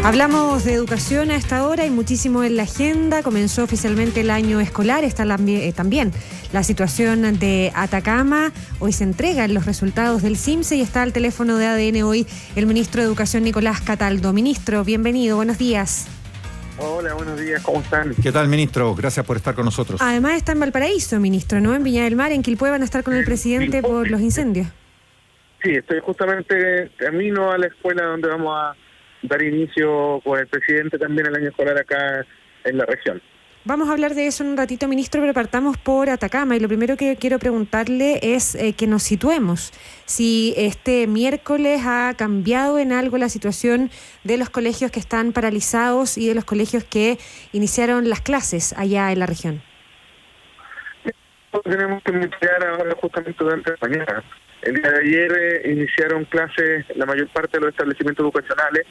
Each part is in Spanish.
Hablamos de educación a esta hora y muchísimo en la agenda. Comenzó oficialmente el año escolar. Está también la situación de Atacama. Hoy se entregan los resultados del CIMSE y está al teléfono de ADN hoy el ministro de Educación, Nicolás Cataldo. Ministro, bienvenido, buenos días. Hola, buenos días, ¿cómo están? ¿Qué tal, ministro? Gracias por estar con nosotros. Además está en Valparaíso, ministro, ¿no? En Viña del Mar, en Quilpué van a estar con el presidente por los incendios. Sí, estoy justamente camino a la escuela donde vamos a dar inicio con el presidente también el año escolar acá en la región. Vamos a hablar de eso en un ratito, ministro, pero partamos por Atacama. Y lo primero que quiero preguntarle es que nos situemos. Si este miércoles ha cambiado en algo la situación de los colegios que están paralizados y de los colegios que iniciaron las clases allá en la región. Tenemos que iniciar ahora justamente durante la mañana. El día de ayer iniciaron clases la mayor parte de los establecimientos educacionales.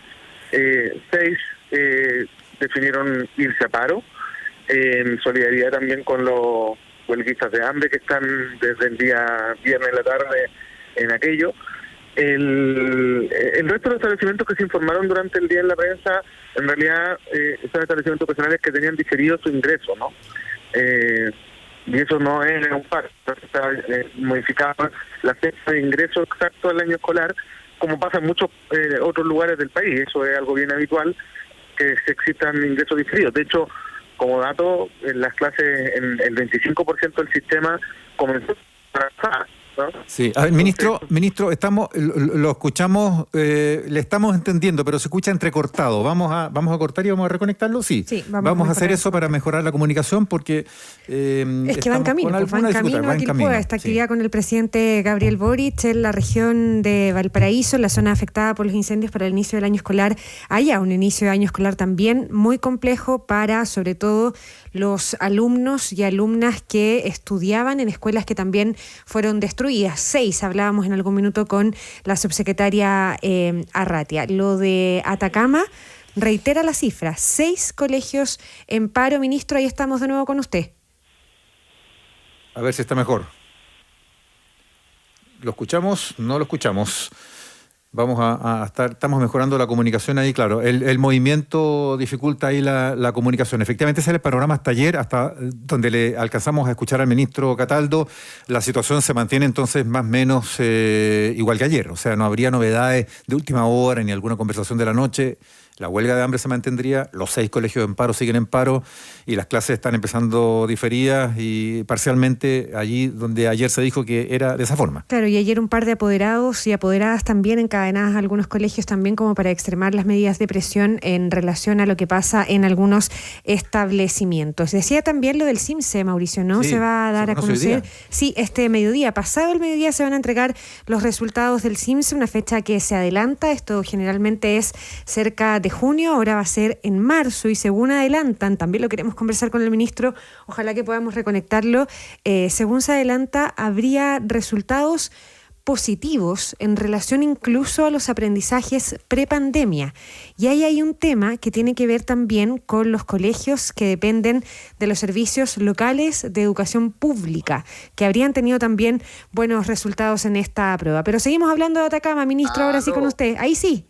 6 definieron irse a paro, en solidaridad también con los huelguistas de hambre que están desde el día viernes en la tarde en aquello. El resto de los establecimientos que se informaron durante el día en la prensa, en realidad son establecimientos educacionales que tenían diferido su ingreso, ¿no? Y eso no es un paro, está modificado la fecha de ingreso exacto del año escolar, como pasa en muchos otros lugares del país. Eso es algo bien habitual, que existan ingresos diferidos. De hecho, como dato, en las clases, el 25% del sistema comenzó a trabajar, ¿no? Sí, a ver, ministro, lo escuchamos, le estamos entendiendo, pero se escucha entrecortado. ¿Vamos a cortar y vamos a reconectarlo? Sí, vamos a hacer eso para mejorar la comunicación porque es que va en camino, a Quilpué, esta actividad con el presidente Gabriel Boric en la región de Valparaíso, la zona afectada por los incendios para el inicio del año escolar. Allá un inicio de año escolar también muy complejo para, sobre todo, los alumnos y alumnas que estudiaban en escuelas que también fueron destruidas. 6, hablábamos en algún minuto con la subsecretaria Arratia. Lo de Atacama reitera la cifra, 6 colegios en paro. Ministro, ahí estamos de nuevo con usted. A ver si está mejor. ¿Lo escuchamos? No lo escuchamos. Vamos a estar, estamos mejorando la comunicación ahí, claro. El movimiento dificulta ahí la comunicación. Efectivamente, ese es el panorama hasta ayer, hasta donde le alcanzamos a escuchar al ministro Cataldo. La situación se mantiene entonces más o menos igual que ayer. O sea, no habría novedades de última hora ni alguna conversación de la noche. La huelga de hambre se mantendría, los 6 colegios en paro siguen en paro y las clases están empezando diferidas y parcialmente allí donde ayer se dijo que era de esa forma. Claro, y ayer un par de apoderados y apoderadas también encadenadas a algunos colegios también como para extremar las medidas de presión en relación a lo que pasa en algunos establecimientos. Decía también lo del CIMSE, Mauricio, ¿no? Sí, se va a dar a conocer. Sí, este mediodía, pasado el mediodía se van a entregar los resultados del CIMSE, una fecha que se adelanta. Esto generalmente es cerca de junio, ahora va a ser en marzo y según adelantan, también lo queremos conversar con el ministro, ojalá que podamos reconectarlo, según se adelanta habría resultados positivos en relación incluso a los aprendizajes prepandemia. Y ahí hay un tema que tiene que ver también con los colegios que dependen de los servicios locales de educación pública, que habrían tenido también buenos resultados en esta prueba. Pero seguimos hablando de Atacama, ministro, ahora sí con usted. Ahí sí.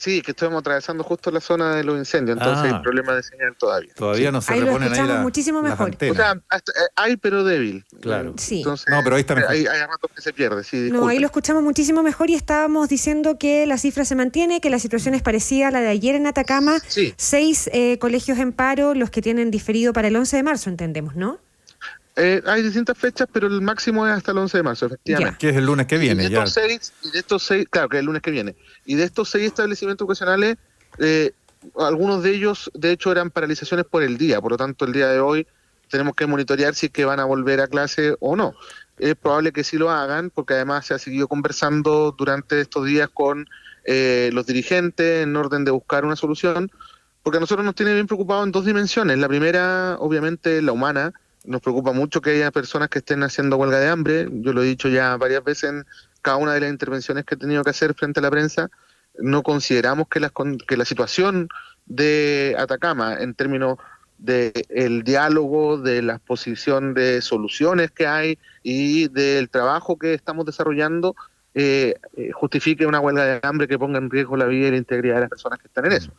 Sí, que estamos atravesando justo la zona de los incendios, entonces hay problemas de señal todavía. Todavía no se reponen ahí muchísimo mejor. O sea, hay pero débil. Claro. Sí. Entonces, no, pero ahí está mejor. Hay ratos que se pierde, sí, disculpen. No, ahí lo escuchamos muchísimo mejor y estábamos diciendo que la cifra se mantiene, que la situación es parecida a la de ayer en Atacama. Sí. 6 colegios en paro, los que tienen diferido para el 11 de marzo, entendemos, ¿no? Hay distintas fechas, pero el máximo es hasta el 11 de marzo, efectivamente. Que es el lunes que viene. Y de estos seis, claro, que es el lunes que viene. Y de estos 6 establecimientos educacionales, algunos de ellos, de hecho, eran paralizaciones por el día. Por lo tanto, el día de hoy tenemos que monitorear si es que van a volver a clase o no. Es probable que sí lo hagan, porque además se ha seguido conversando durante estos días con los dirigentes en orden de buscar una solución, porque a nosotros nos tiene bien preocupados en 2 dimensiones. La primera, obviamente, la humana. Nos preocupa mucho que haya personas que estén haciendo huelga de hambre. Yo lo he dicho ya varias veces en cada una de las intervenciones que he tenido que hacer frente a la prensa. No consideramos que la situación de Atacama, en términos del diálogo, de la exposición de soluciones que hay y del trabajo que estamos desarrollando, justifique una huelga de hambre que ponga en riesgo la vida y la integridad de las personas que están en eso.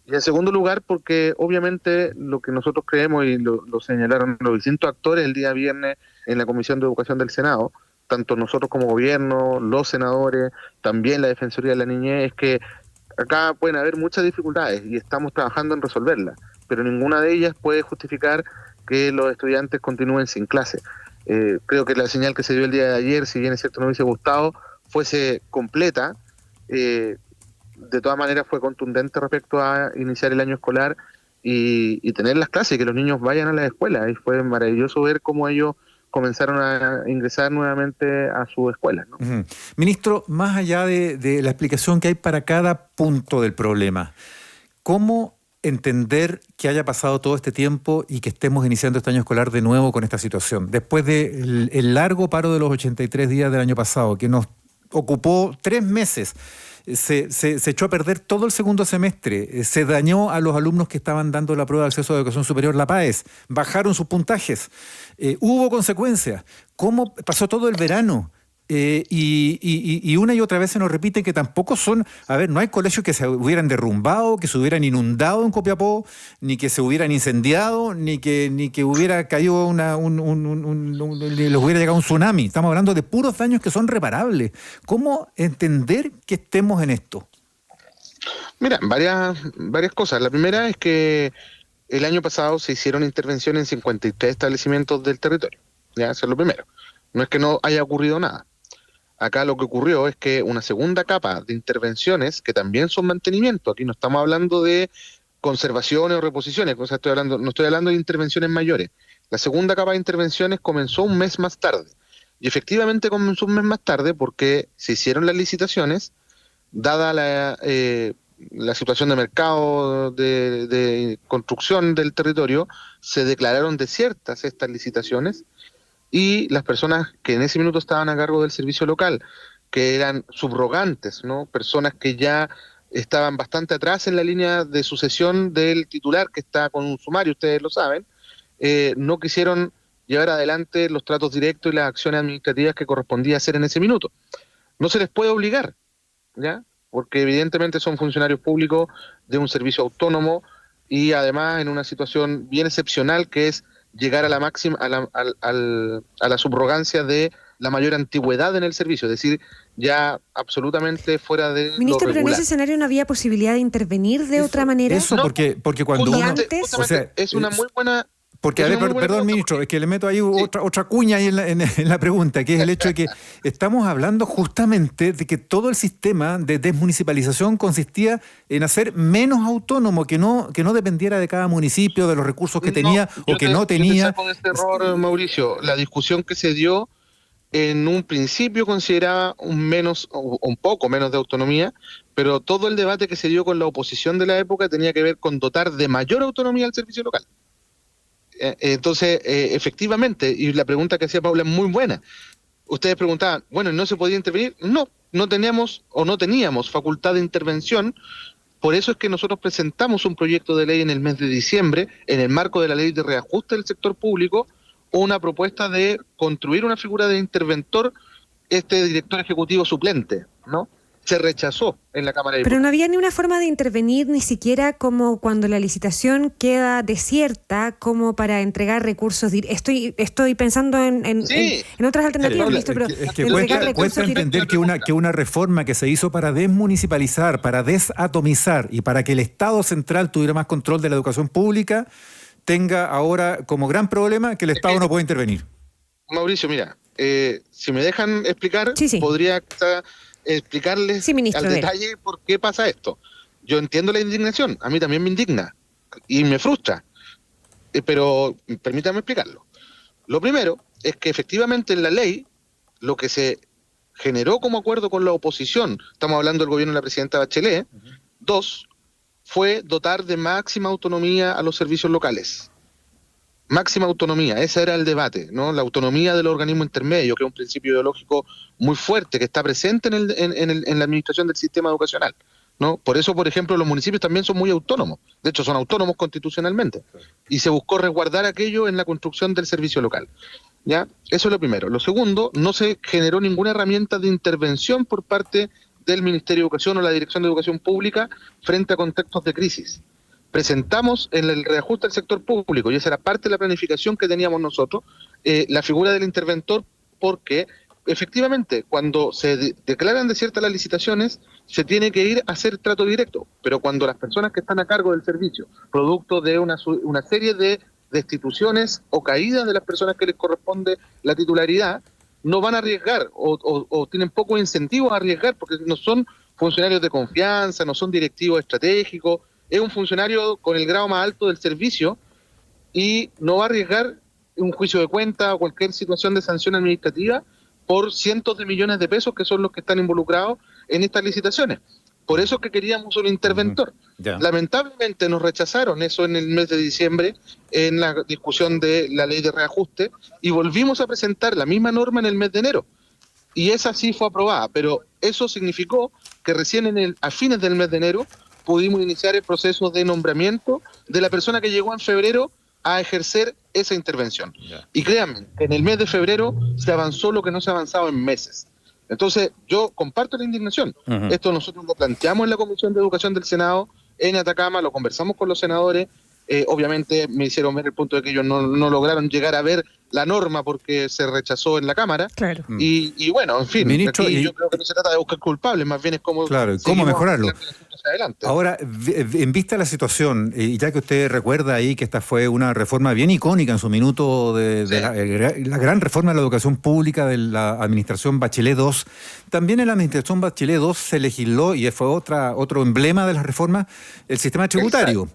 Y en segundo lugar, porque obviamente lo que nosotros creemos, y lo señalaron los distintos actores el día viernes en la Comisión de Educación del Senado, tanto nosotros como gobierno, los senadores, también la Defensoría de la Niñez, es que acá pueden haber muchas dificultades y estamos trabajando en resolverlas, pero ninguna de ellas puede justificar que los estudiantes continúen sin clase. Creo que la señal que se dio el día de ayer, si bien es cierto no hubiese gustado, fuese completa. De todas maneras fue contundente respecto a iniciar el año escolar y tener las clases, que los niños vayan a la escuela. Y fue maravilloso ver cómo ellos comenzaron a ingresar nuevamente a su escuela, ¿no? Uh-huh. Ministro, más allá de la explicación que hay para cada punto del problema, ¿cómo entender que haya pasado todo este tiempo y que estemos iniciando este año escolar de nuevo con esta situación? Después del largo paro de los 83 días del año pasado, que nos ocupó 3 meses, se echó a perder todo el segundo semestre, se dañó a los alumnos que estaban dando la prueba de acceso a la educación superior, la PAES, bajaron sus puntajes, hubo consecuencias. ¿Cómo pasó todo el verano? Y una y otra vez se nos repite que tampoco son, no hay colegios que se hubieran derrumbado, que se hubieran inundado en Copiapó, ni que se hubieran incendiado, ni que hubiera caído les hubiera llegado un tsunami. Estamos hablando de puros daños que son reparables. ¿Cómo entender que estemos en esto? Mira, varias cosas. La primera es que el año pasado se hicieron intervenciones en 53 establecimientos del territorio. Ya, eso es lo primero. No es que no haya ocurrido nada. Acá lo que ocurrió es que una segunda capa de intervenciones, que también son mantenimiento, aquí no estamos hablando de conservaciones o reposiciones, no estoy hablando de intervenciones mayores. La segunda capa de intervenciones comenzó un mes más tarde. Y efectivamente comenzó un mes más tarde porque se hicieron las licitaciones, dada la situación de mercado de construcción del territorio, se declararon desiertas estas licitaciones. Y las personas que en ese minuto estaban a cargo del servicio local, que eran subrogantes, ¿no? Personas que ya estaban bastante atrás en la línea de sucesión del titular, que está con un sumario, ustedes lo saben, no quisieron llevar adelante los tratos directos y las acciones administrativas que correspondía hacer en ese minuto. No se les puede obligar, ¿ya? Porque evidentemente son funcionarios públicos de un servicio autónomo y además en una situación bien excepcional, que es llegar a la máxima, a la subrogancia de la mayor antigüedad en el servicio, es decir, ya absolutamente fuera de Ministro, lo regular. pero en ese escenario no había posibilidad de intervenir de otra manera. Eso, no, porque cuando uno... antes, o sea, es una muy buena... Porque, perdón, ministro, es que le meto ahí otra cuña ahí en la pregunta, que es el hecho de que estamos hablando justamente de que todo el sistema de desmunicipalización consistía en hacer menos autónomo, que no dependiera de cada municipio, de los recursos que tenía o que no tenía. Yo te saco de este error, Mauricio. La discusión que se dio en un principio consideraba un poco menos de autonomía, pero todo el debate que se dio con la oposición de la época tenía que ver con dotar de mayor autonomía al servicio local. Entonces, efectivamente, y la pregunta que hacía Paula es muy buena. Ustedes preguntaban, bueno, ¿no se podía intervenir? No teníamos facultad de intervención. Por eso es que nosotros presentamos un proyecto de ley en el mes de diciembre, en el marco de la ley de reajuste del sector público, una propuesta de construir una figura de interventor, director ejecutivo suplente, ¿no? Se rechazó en la Cámara de Diputados. Pero no había ni una forma de intervenir, ni siquiera como cuando la licitación queda desierta, como para entregar recursos. Estoy pensando en otras alternativas, ministro, pero es que cuesta entender que una reforma que se hizo para desmunicipalizar, para desatomizar y para que el Estado central tuviera más control de la educación pública, tenga ahora como gran problema que el Estado no puede intervenir. Mauricio, mira, si me dejan explicar, sí. podría explicarles ministro, al detalle por qué pasa esto. Yo entiendo la indignación, a mí también me indigna y me frustra, pero permítame explicarlo. Lo primero es que efectivamente en la ley lo que se generó como acuerdo con la oposición, estamos hablando del gobierno de la presidenta Bachelet, fue dotar de máxima autonomía a los servicios locales. Máxima autonomía, ese era el debate, ¿no? La autonomía del organismo intermedio, que es un principio ideológico muy fuerte, que está presente en la administración del sistema educacional, ¿no? Por eso, por ejemplo, los municipios también son muy autónomos, de hecho son autónomos constitucionalmente, y se buscó resguardar aquello en la construcción del servicio local, ¿ya? Eso es lo primero. Lo segundo, no se generó ninguna herramienta de intervención por parte del Ministerio de Educación o la Dirección de Educación Pública frente a contextos de crisis. presentamos en el reajuste del sector público, y esa era parte de la planificación que teníamos nosotros, la figura del interventor, porque efectivamente cuando se declaran desiertas las licitaciones, se tiene que ir a hacer trato directo, pero cuando las personas que están a cargo del servicio, producto de una serie de destituciones o caídas de las personas que les corresponde la titularidad, no van a arriesgar o tienen poco incentivo a arriesgar, porque no son funcionarios de confianza, no son directivos estratégicos, es un funcionario con el grado más alto del servicio y no va a arriesgar un juicio de cuenta o cualquier situación de sanción administrativa por cientos de millones de pesos que son los que están involucrados en estas licitaciones. Por eso es que queríamos un interventor. Lamentablemente nos rechazaron eso en el mes de diciembre en la discusión de la ley de reajuste y volvimos a presentar la misma norma en el mes de enero. Y esa sí fue aprobada, pero eso significó que recién a fines del mes de enero pudimos iniciar el proceso de nombramiento de la persona que llegó en febrero a ejercer esa intervención. Y créanme, en el mes de febrero se avanzó lo que no se ha avanzado en meses. Entonces, yo comparto la indignación. Esto nosotros lo planteamos en la Comisión de Educación del Senado, en Atacama, lo conversamos con los senadores. Obviamente me hicieron ver el punto de que ellos no lograron llegar a ver la norma porque se rechazó en la Cámara. Claro. Y bueno, en fin, Ministro, aquí yo creo que no se trata de buscar culpables, más bien es como... Claro, ¿cómo mejorarlo? Adelante. Ahora, en vista de la situación, y ya que usted recuerda ahí que esta fue una reforma bien icónica en su minuto de la gran reforma de la educación pública de la administración Bachelet II, también en la administración Bachelet II se legisló, y fue otro emblema de la reforma, el sistema tributario.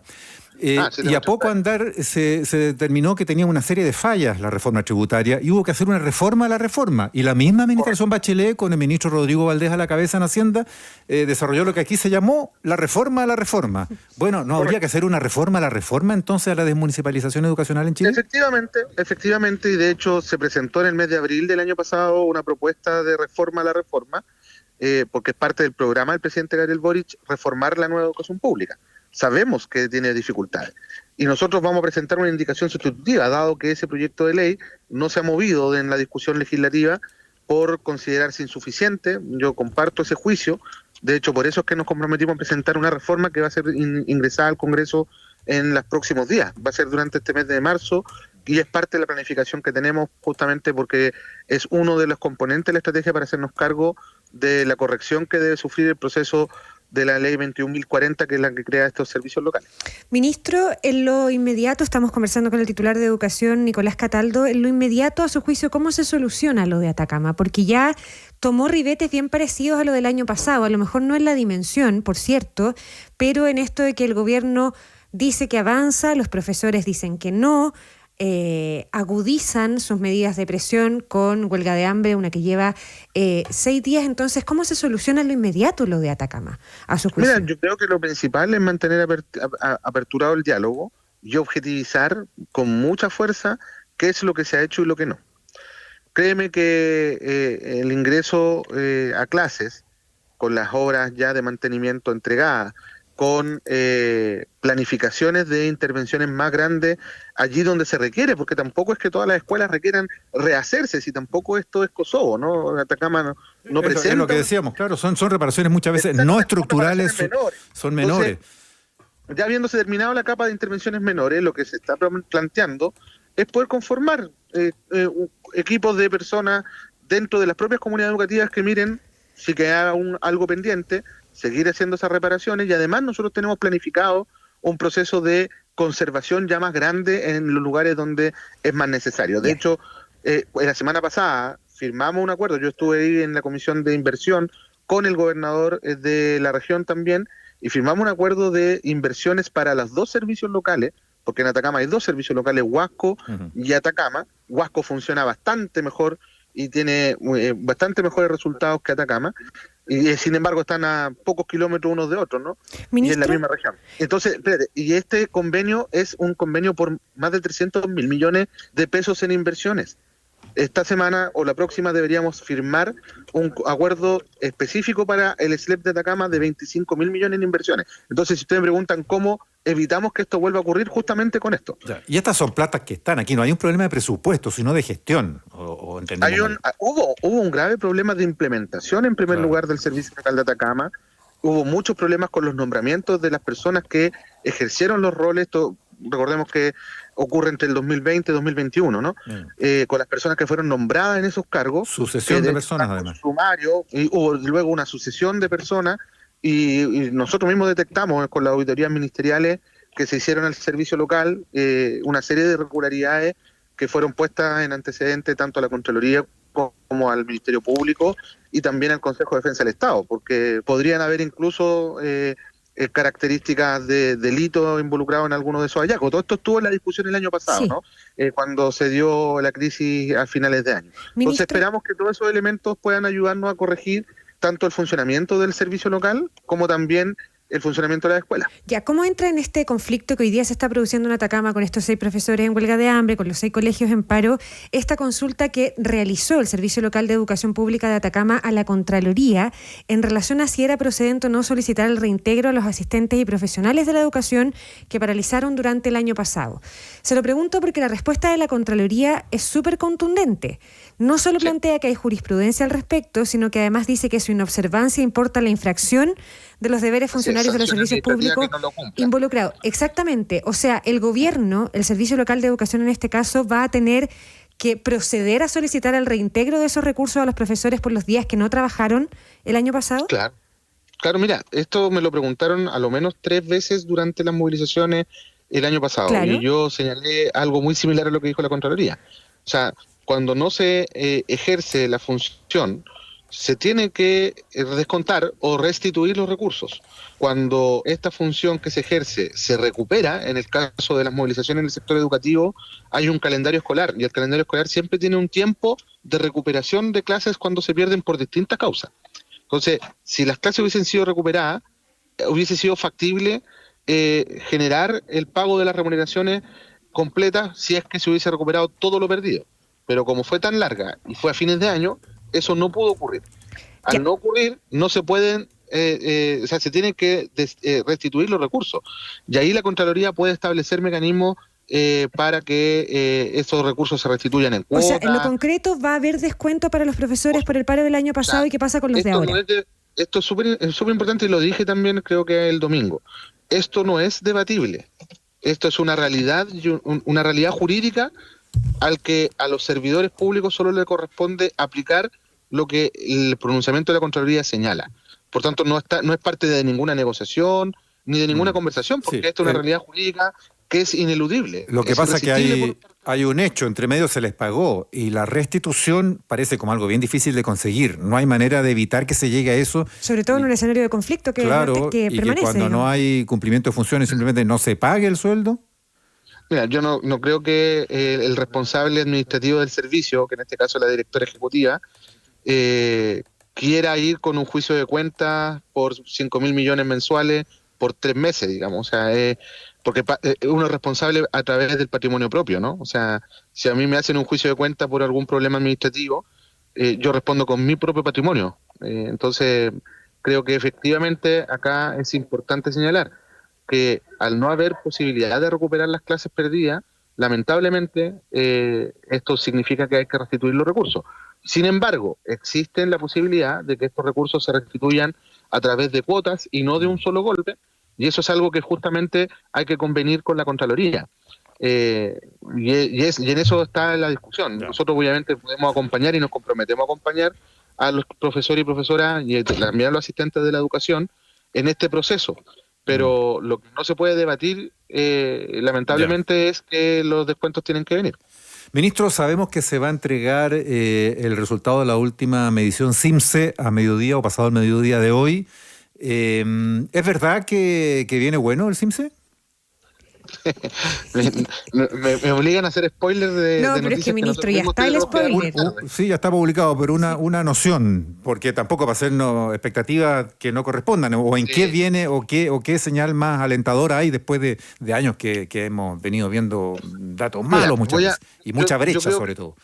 Y a poco andar se determinó que tenía una serie de fallas la reforma tributaria y hubo que hacer una reforma a la reforma. Y la misma administración Bachelet, con el ministro Rodrigo Valdés a la cabeza en Hacienda, desarrolló lo que aquí se llamó la reforma a la reforma. Bueno, ¿no habría que hacer una reforma a la reforma entonces a la desmunicipalización educacional en Chile? Efectivamente, y de hecho se presentó en el mes de abril del año pasado una propuesta de reforma a la reforma, porque es parte del programa del presidente Gabriel Boric, reformar la nueva educación pública. Sabemos que tiene dificultades y nosotros vamos a presentar una indicación sustitutiva, dado que ese proyecto de ley no se ha movido en la discusión legislativa por considerarse insuficiente. Yo comparto ese juicio, de hecho por eso es que nos comprometimos a presentar una reforma que va a ser ingresada al Congreso en los próximos días, va a ser durante este mes de marzo y es parte de la planificación que tenemos justamente porque es uno de los componentes de la estrategia para hacernos cargo de la corrección que debe sufrir el proceso de la ley 21.040, que es la que crea estos servicios locales. Ministro, en lo inmediato, estamos conversando con el titular de Educación, Nicolás Cataldo, en lo inmediato, a su juicio, ¿cómo se soluciona lo de Atacama? Porque ya tomó ribetes bien parecidos a lo del año pasado, a lo mejor no en la dimensión, por cierto, pero en esto de que el gobierno dice que avanza, los profesores dicen que no, agudizan sus medidas de presión con huelga de hambre, una que lleva 6 días. Entonces, ¿cómo se soluciona en lo inmediato lo de Atacama, a su juicio? Mira, yo creo que lo principal es mantener aperturado el diálogo y objetivizar con mucha fuerza qué es lo que se ha hecho y lo que no. Créeme que el ingreso a clases, con las horas ya de mantenimiento entregadas, con planificaciones de intervenciones más grandes allí donde se requiere, porque tampoco es que todas las escuelas requieran rehacerse, si tampoco esto es Kosovo, ¿no? Atacama no presenta... Es lo que decíamos, claro, son reparaciones muchas veces no estructurales, son menores. Entonces, ya habiéndose terminado la capa de intervenciones menores, lo que se está planteando es poder conformar equipos de personas dentro de las propias comunidades educativas que miren si queda algo pendiente, seguir haciendo esas reparaciones, y además nosotros tenemos planificado un proceso de conservación ya más grande en los lugares donde es más necesario. De hecho, la semana pasada firmamos un acuerdo, yo estuve ahí en la Comisión de Inversión con el gobernador de la región también, y firmamos un acuerdo de inversiones para los 2 servicios locales, porque en Atacama hay 2 servicios locales, Huasco y Atacama. Huasco funciona bastante mejor y tiene bastante mejores resultados que Atacama, y sin embargo están a pocos kilómetros unos de otros, ¿no? ¿Ministro? Y en la misma región. Entonces, espérate, y este convenio es un convenio por más de 300.000 millones de pesos en inversiones. Esta semana o la próxima deberíamos firmar un acuerdo específico para el SLEP de Atacama de 25.000 millones en inversiones. Entonces, si ustedes me preguntan cómo evitamos que esto vuelva a ocurrir, justamente con esto. Ya. Y estas son platas que están aquí, no hay un problema de presupuesto, sino de gestión. Hubo un grave problema de implementación, en primer lugar, del Servicio Local de Atacama. Hubo muchos problemas con los nombramientos de las personas que ejercieron los roles, recordemos que ocurre entre el 2020 y 2021, ¿no? Con las personas que fueron nombradas en esos cargos. Sucesión de personas, además. Sumario, y hubo luego una sucesión de personas, y nosotros mismos detectamos con las auditorías ministeriales que se hicieron al servicio local una serie de irregularidades que fueron puestas en antecedente tanto a la Contraloría como al Ministerio Público y también al Consejo de Defensa del Estado, porque podrían haber incluso características de delito involucrado en alguno de esos hallazgos. Todo esto estuvo en la discusión el año pasado, sí, ¿no? Cuando se dio la crisis a finales de año. Entonces esperamos que todos esos elementos puedan ayudarnos a corregir tanto el funcionamiento del servicio local como también el funcionamiento de la escuela. Ya, ¿cómo entra en este conflicto que hoy día se está produciendo en Atacama con estos 6 profesores en huelga de hambre, con los 6 colegios en paro, esta consulta que realizó el Servicio Local de Educación Pública de Atacama a la Contraloría en relación a si era procedente o no solicitar el reintegro a los asistentes y profesionales de la educación que paralizaron durante el año pasado? Se lo pregunto porque la respuesta de la Contraloría es súper contundente. No solo plantea que hay jurisprudencia al respecto, sino que además dice que su inobservancia importa la infracción de los deberes funcionarios de los servicios públicos involucrados. Exactamente. O sea, el gobierno, el Servicio Local de Educación en este caso, va a tener que proceder a solicitar el reintegro de esos recursos a los profesores por los días que no trabajaron el año pasado. Claro, mira, esto me lo preguntaron a lo menos 3 veces durante las movilizaciones el año pasado. Claro. Y yo señalé algo muy similar a lo que dijo la Contraloría. O sea, cuando no se ejerce la función, se tiene que descontar o restituir los recursos. Cuando esta función que se ejerce se recupera, en el caso de las movilizaciones en el sector educativo, hay un calendario escolar, y el calendario escolar siempre tiene un tiempo de recuperación de clases cuando se pierden por distintas causas. Entonces, si las clases hubiesen sido recuperadas, hubiese sido factible generar el pago de las remuneraciones completas si es que se hubiese recuperado todo lo perdido. Pero como fue tan larga y fue a fines de año, eso no pudo ocurrir. Al no ocurrir, no se pueden, o sea, se tienen que restituir los recursos. Y ahí la Contraloría puede establecer mecanismos para que esos recursos se restituyan en cuotas. O sea, en lo concreto, ¿va a haber descuento para los profesores por el paro del año pasado? ¿Y qué pasa con los de ahora? Esto es súper importante, y lo dije también creo que el domingo. Esto no es debatible. Esto es una realidad, una realidad jurídica a los servidores públicos solo le corresponde aplicar lo que el pronunciamiento de la Contraloría señala. Por tanto, no es parte de ninguna negociación ni de ninguna conversación, porque esto es una realidad jurídica que es ineludible. Lo que pasa es que hay un hecho, entre medio se les pagó, y la restitución parece como algo bien difícil de conseguir. No hay manera de evitar que se llegue a eso. Sobre todo en un escenario de conflicto que permanece. Que cuando no hay cumplimiento de funciones simplemente no se pague el sueldo. Mira, yo no creo que el responsable administrativo del servicio, que en este caso es la directora ejecutiva, quiera ir con un juicio de cuentas por 5.000 millones mensuales por 3 meses, digamos. O sea, porque uno es responsable a través del patrimonio propio, ¿no? O sea, si a mí me hacen un juicio de cuentas por algún problema administrativo, yo respondo con mi propio patrimonio. Entonces, creo que efectivamente acá es importante señalar que al no haber posibilidad de recuperar las clases perdidas, lamentablemente esto significa que hay que restituir los recursos. Sin embargo, existe la posibilidad de que estos recursos se restituyan a través de cuotas y no de un solo golpe, y eso es algo que justamente hay que convenir con la Contraloría. Y en eso está la discusión. Nosotros obviamente podemos acompañar y nos comprometemos a acompañar a los profesores y profesoras y también a los asistentes de la educación en este proceso. Pero lo que no se puede debatir, lamentablemente, es que los descuentos tienen que venir. Ministro, sabemos que se va a entregar el resultado de la última medición CIMSE a mediodía o pasado el mediodía de hoy. ¿Es verdad que viene bueno el CIMSE? me obligan a hacer spoilers de no, pero es que, ministro, ya está el spoiler. Sí, ya está publicado, pero una noción, porque tampoco va a sernos expectativas que no correspondan, o en qué viene, o qué señal más alentadora hay después de años que hemos venido viendo datos malos muchas veces, y mucha brecha sobre todo.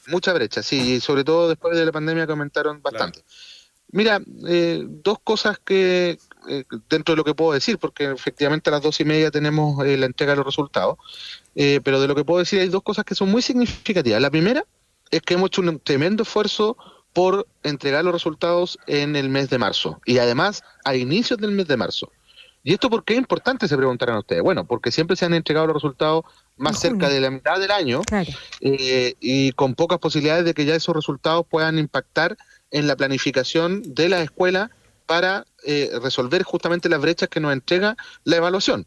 Mucha brecha, sí, y sobre todo después de la pandemia que aumentaron bastante. Claro. Mira, 2 cosas que dentro de lo que puedo decir, porque efectivamente a las 2:30 tenemos la entrega de los resultados, pero de lo que puedo decir hay 2 cosas que son muy significativas. La primera es que hemos hecho un tremendo esfuerzo por entregar los resultados en el mes de marzo, y además a inicios del mes de marzo. ¿Y esto por qué es importante? Se preguntarán ustedes. Bueno, porque siempre se han entregado los resultados más cerca de la mitad del año, claro, y con pocas posibilidades de que ya esos resultados puedan impactar en la planificación de la escuela para resolver justamente las brechas que nos entrega la evaluación.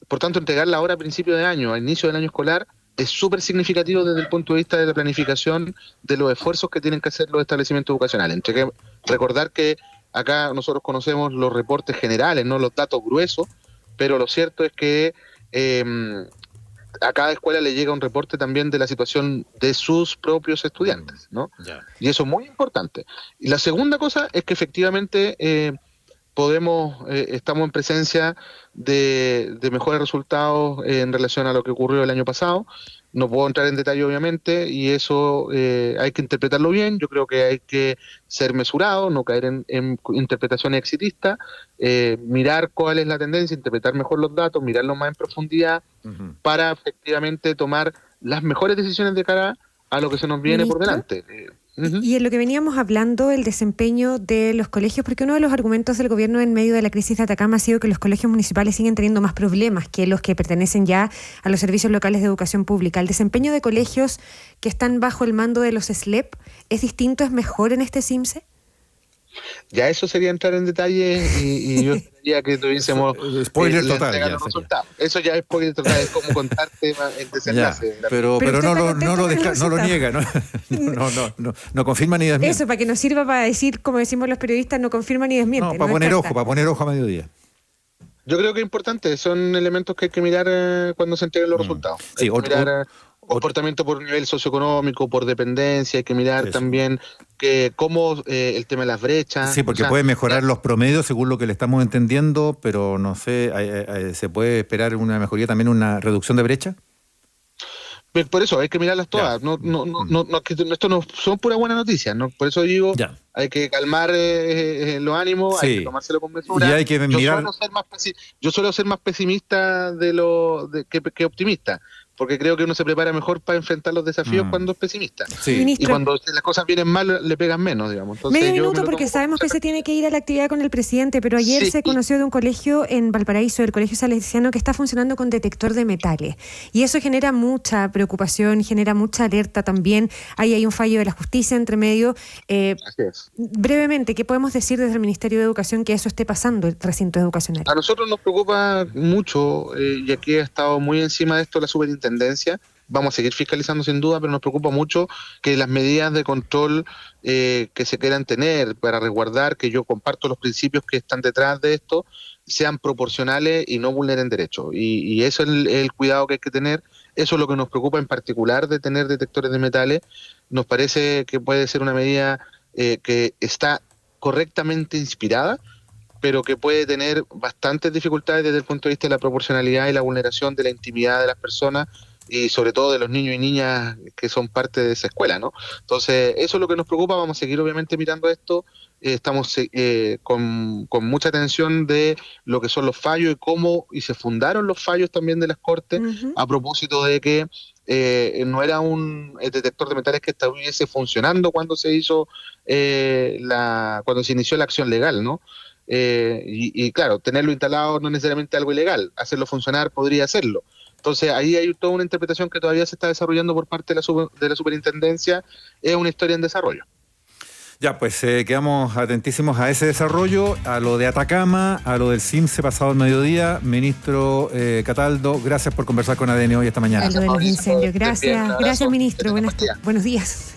Por tanto, entregarla ahora a principio de año, a inicio del año escolar, es súper significativo desde el punto de vista de la planificación de los esfuerzos que tienen que hacer los establecimientos educacionales. Recordar que acá nosotros conocemos los reportes generales, no los datos gruesos, pero lo cierto es que a cada escuela le llega un reporte también de la situación de sus propios estudiantes, ¿no? Yeah. Y eso es muy importante. Y la segunda cosa es que efectivamente estamos en presencia de mejores resultados en relación a lo que ocurrió el año pasado. No puedo entrar en detalle, obviamente, y eso hay que interpretarlo bien. Yo creo que hay que ser mesurado, no caer en interpretaciones exitistas, mirar cuál es la tendencia, interpretar mejor los datos, mirarlos más en profundidad, para efectivamente tomar las mejores decisiones de cara a lo que se nos viene por delante. Y en lo que veníamos hablando, el desempeño de los colegios, porque uno de los argumentos del gobierno en medio de la crisis de Atacama ha sido que los colegios municipales siguen teniendo más problemas que los que pertenecen ya a los servicios locales de educación pública. ¿El desempeño de colegios que están bajo el mando de los SLEP es distinto, es mejor en este CIMSE? Ya eso sería entrar en detalle y yo quería que tuviésemos spoiler total. Eso ya es spoiler total, es como contarte el desenlace. Ya, pero no lo niega, no confirma ni desmiente. Eso, para que nos sirva para decir, como decimos los periodistas, no confirma ni desmiente. No, para poner ojo a mediodía. Yo creo que es importante, son elementos que hay que mirar cuando se entreguen los resultados. Sí, mirar comportamiento por nivel socioeconómico, por dependencia, hay que mirar también cómo el tema de las brechas. Sí, porque puede mejorar los promedios según lo que le estamos entendiendo, pero no sé, ¿se puede esperar una mejoría también, una reducción de brecha? Por eso hay que mirarlas todas. Esto no son pura buena noticia, ¿no? Por eso digo, hay que calmar los ánimos, hay que tomárselo con mesura. Y hay que mirar. Yo suelo ser más pesimista que optimista, porque creo que uno se prepara mejor para enfrentar los desafíos cuando es pesimista. Sí. Ministro, y cuando las cosas vienen mal, le pegan menos, digamos. Entonces, medio minuto, porque sabemos que se tiene que ir a la actividad con el presidente, pero ayer se conoció de un colegio en Valparaíso, el Colegio Salesiano, que está funcionando con detector de metales. Y eso genera mucha preocupación, genera mucha alerta también. Ahí hay un fallo de la justicia entre medio. Así es. Brevemente, ¿qué podemos decir desde el Ministerio de Educación que eso esté pasando en recintos educacionales? A nosotros nos preocupa mucho, y aquí ha estado muy encima de esto la superintendencia. Vamos a seguir fiscalizando sin duda, pero nos preocupa mucho que las medidas de control que se quieran tener para resguardar, que yo comparto los principios que están detrás de esto, sean proporcionales y no vulneren derechos. Y eso es el cuidado que hay que tener. Eso es lo que nos preocupa en particular de tener detectores de metales. Nos parece que puede ser una medida que está correctamente inspirada, pero que puede tener bastantes dificultades desde el punto de vista de la proporcionalidad y la vulneración de la intimidad de las personas, y sobre todo de los niños y niñas que son parte de esa escuela, ¿no? Entonces, eso es lo que nos preocupa. Vamos a seguir obviamente mirando esto. Estamos con mucha atención de lo que son los fallos y cómo se fundaron los fallos también de las Cortes, a propósito de que no era un detector de metales que estuviese funcionando cuando se hizo cuando se inició la acción legal, ¿no? Y claro, tenerlo instalado no es necesariamente algo ilegal, hacerlo funcionar podría hacerlo. Entonces ahí hay toda una interpretación que todavía se está desarrollando por parte de la superintendencia, es una historia en desarrollo. Ya, pues quedamos atentísimos a ese desarrollo, a lo de Atacama, a lo del CIMSE pasado el mediodía. Ministro Cataldo, gracias por conversar con ADN hoy esta mañana. A lo de los incendios, gracias ministro, buenos días.